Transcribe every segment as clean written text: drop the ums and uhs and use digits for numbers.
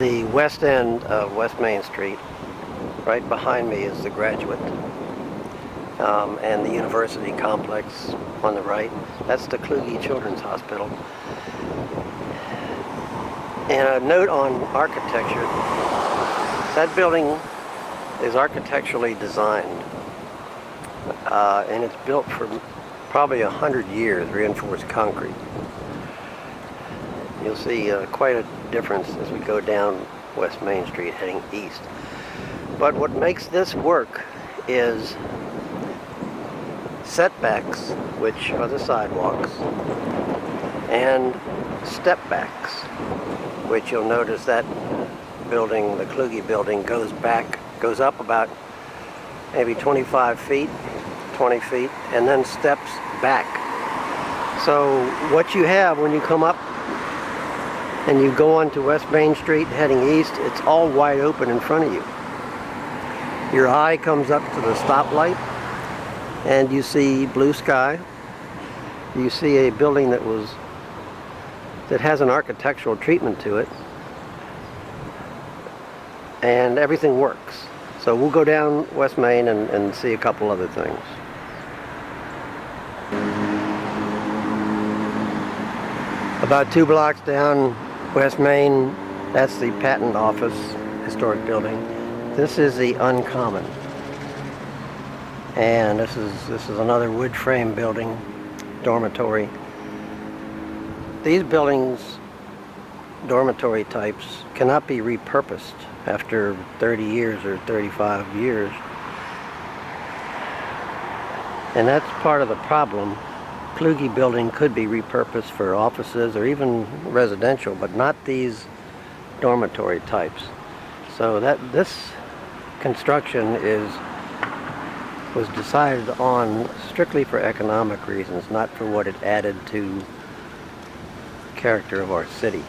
The west end of West Main Street. Right behind me is the Graduate and the University Complex on the right. That's the Kluge Children's Hospital. And a note on architecture. That building is architecturally designed and it's built for probably 100 years, reinforced concrete. You'll see quite a difference as we go down West Main Street heading east. But what makes this work is setbacks, which are the sidewalks, and step backs, which you'll notice that building, the Kluge building, goes up about maybe 25 feet, 20 feet, and then steps back. So what you have when you come up and you go onto West Main Street heading east, it's all wide open in front of you. Your eye comes up to the stoplight and you see blue sky. You see a building that has an architectural treatment to it, and everything works. So we'll go down West Main and see a couple other things. About 2 blocks down West Main, that's the Patent Office, historic building. This is the Uncommon. And this is another wood frame building, dormitory. These buildings, dormitory types, cannot be repurposed after 30 years or 35 years. And that's part of the problem. Kluge building could be repurposed for offices or even residential, but not these dormitory types. So this construction was decided on strictly for economic reasons, not for what it added to the character of our city.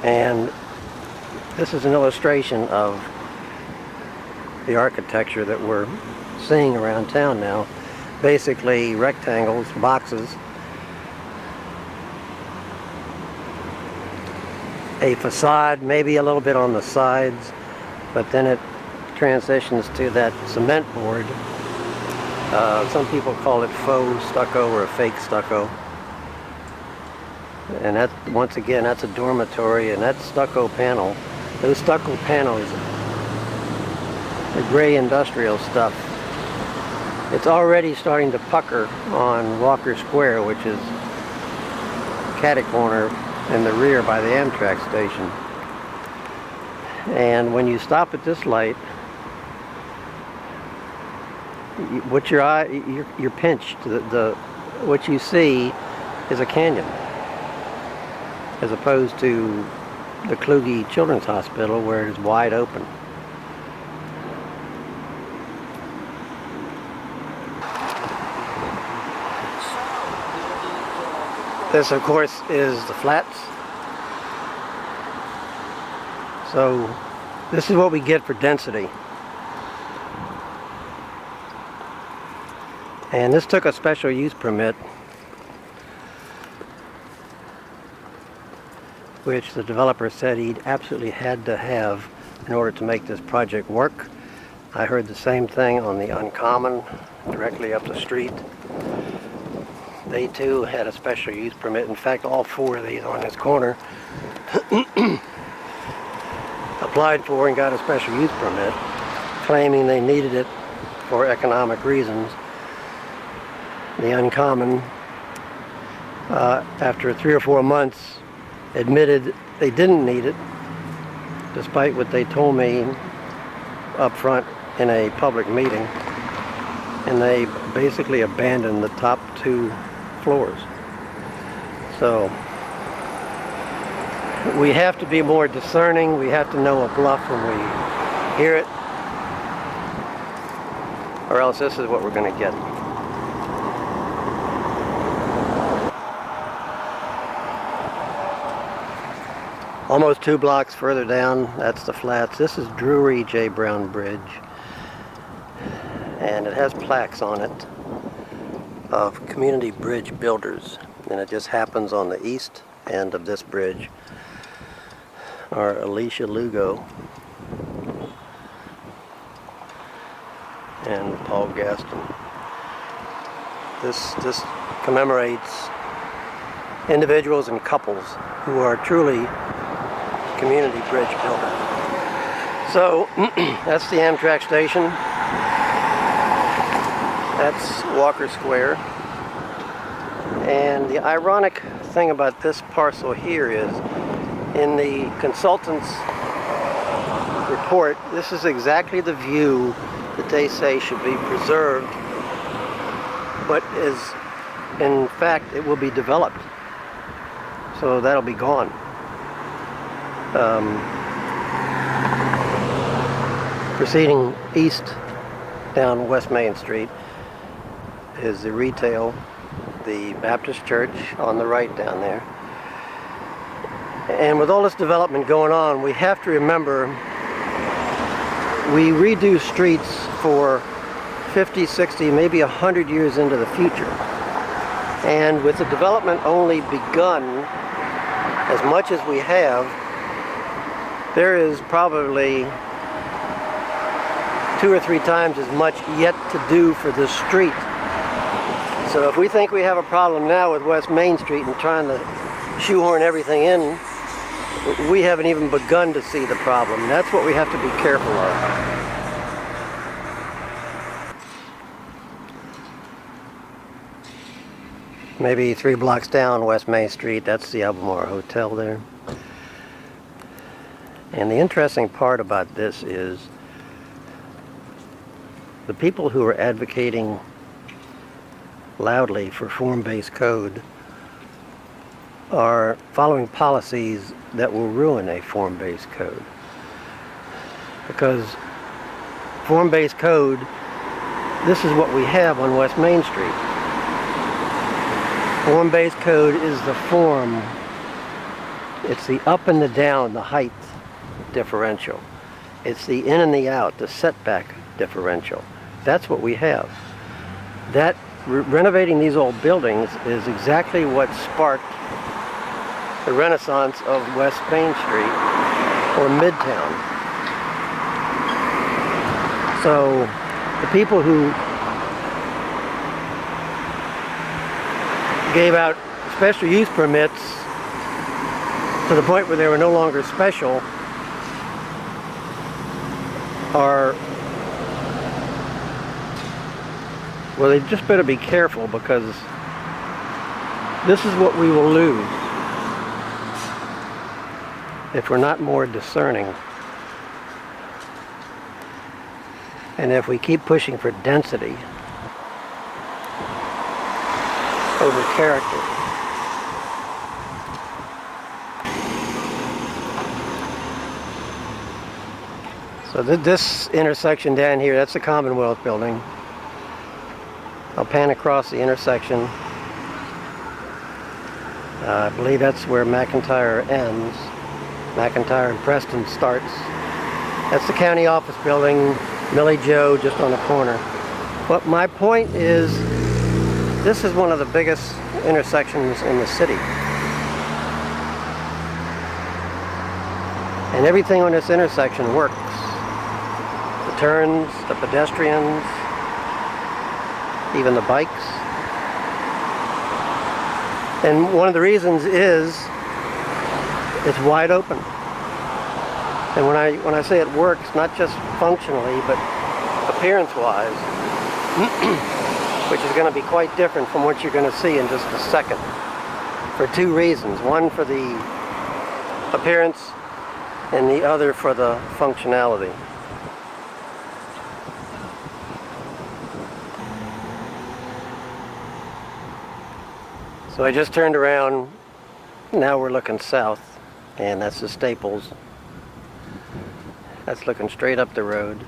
And this is an illustration of the architecture that we're seeing around town now. Basically rectangles, boxes, a facade, maybe a little bit on the sides, but then it transitions to that cement board. Some people call it faux stucco or a fake stucco. And that, once again, that's a dormitory, and that stucco panel, those stucco panels, the gray industrial stuff, it's already starting to pucker on Walker Square, which is catty corner in the rear by the Amtrak station. And when you stop at this light, what you're pinched. What you see is a canyon, as opposed to the Kluge Children's Hospital, where it is wide open. This, of course, is the flats. So this is what we get for density. And this took a special use permit, which the developer said he absolutely had to have in order to make this project work. I heard the same thing on the Uncommon, directly up the street. They too had a special use permit. In fact, all 4 of these on this corner applied for and got a special use permit, claiming they needed it for economic reasons. The Uncommon, after 3 or 4 months, admitted they didn't need it, despite what they told me up front in a public meeting. And they basically abandoned the top 2 floors. So we have to be more discerning. We have to know a bluff when we hear it, or else this is what we're going to get. Almost 2 blocks further down, that's the flats. This is Drury J. Brown Bridge, and it has plaques on it of community bridge builders, and it just happens on the east end of this bridge. are Alicia Lugo and Paul Gaston. This commemorates individuals and couples who are truly community bridge builders. So that's the Amtrak station. That's Walker Square. And the ironic thing about this parcel here is, in the consultant's report, this is exactly the view that they say should be preserved, but is, in fact, it will be developed. So that'll be gone. Proceeding east down West Main Street is the retail, the Baptist Church on the right down there. And with all this development going on, we have to remember we redo streets for 50, 60, maybe 100 years into the future. And with the development only begun, as much as we have, there is probably 2 or 3 times as much yet to do for this street. So if we think we have a problem now with West Main Street and trying to shoehorn everything in, we haven't even begun to see the problem. That's what we have to be careful of. Maybe 3 blocks down West Main Street, that's the Albemarle Hotel there. And the interesting part about this is the people who are advocating loudly for form-based code are following policies that will ruin a form-based code. Because form-based code, this is what we have on West Main Street. Form-based code is the form. It's the up and the down, the height differential. It's the in and the out, the setback differential. That's what we have. That renovating these old buildings is exactly what sparked the renaissance of West Main Street or Midtown. So the people who gave out special use permits to the point where they were no longer special are, well, they just better be careful, because this is what we will lose if we're not more discerning. And if we keep pushing for density over character. So this intersection down here, that's the Commonwealth Building. I'll pan across the intersection. I believe that's where McIntyre ends. McIntyre and Preston starts. That's the county office building, Millie Joe just on the corner. But my point is, this is one of the biggest intersections in the city. And everything on this intersection works. The turns, the pedestrians, even the bikes. And one of the reasons is it's wide open. And when I say it works, not just functionally, but appearance-wise, which is going to be quite different from what you're going to see in just a second, for 2 reasons. One for the appearance, and the other for the functionality. So I just turned around. Now we're looking south, and that's the Staples. That's looking straight up the road.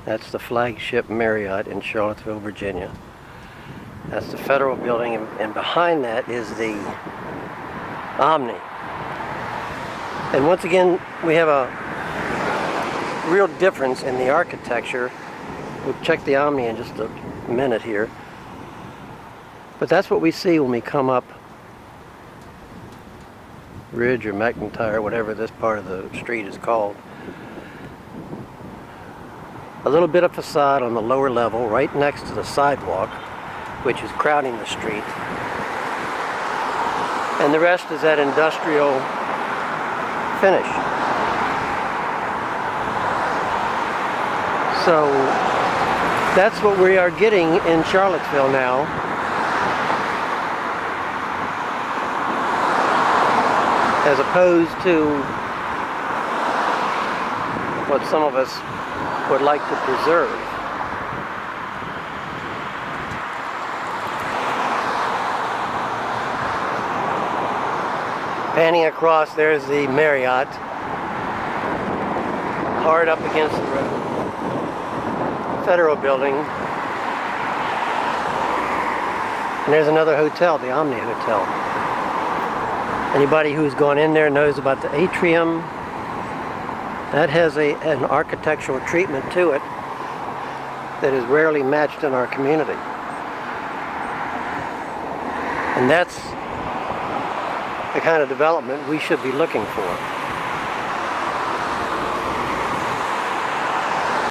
That's the flagship Marriott in Charlottesville, Virginia. That's the Federal Building, and behind that is the Omni. And once again, we have a real difference in the architecture. We'll check the Omni in just a minute here. But that's what we see when we come up Ridge or McIntyre, whatever this part of the street is called. A little bit of facade on the lower level, right next to the sidewalk, which is crowding the street. And the rest is that industrial finish. So that's what we are getting in Charlottesville now. As opposed to what some of us would like to preserve. Panning across, there's the Marriott, hard up against the Federal Building. And there's another hotel, the Omni Hotel. Anybody who's gone in there knows about the atrium. That has an architectural treatment to it that is rarely matched in our community. And that's the kind of development we should be looking for.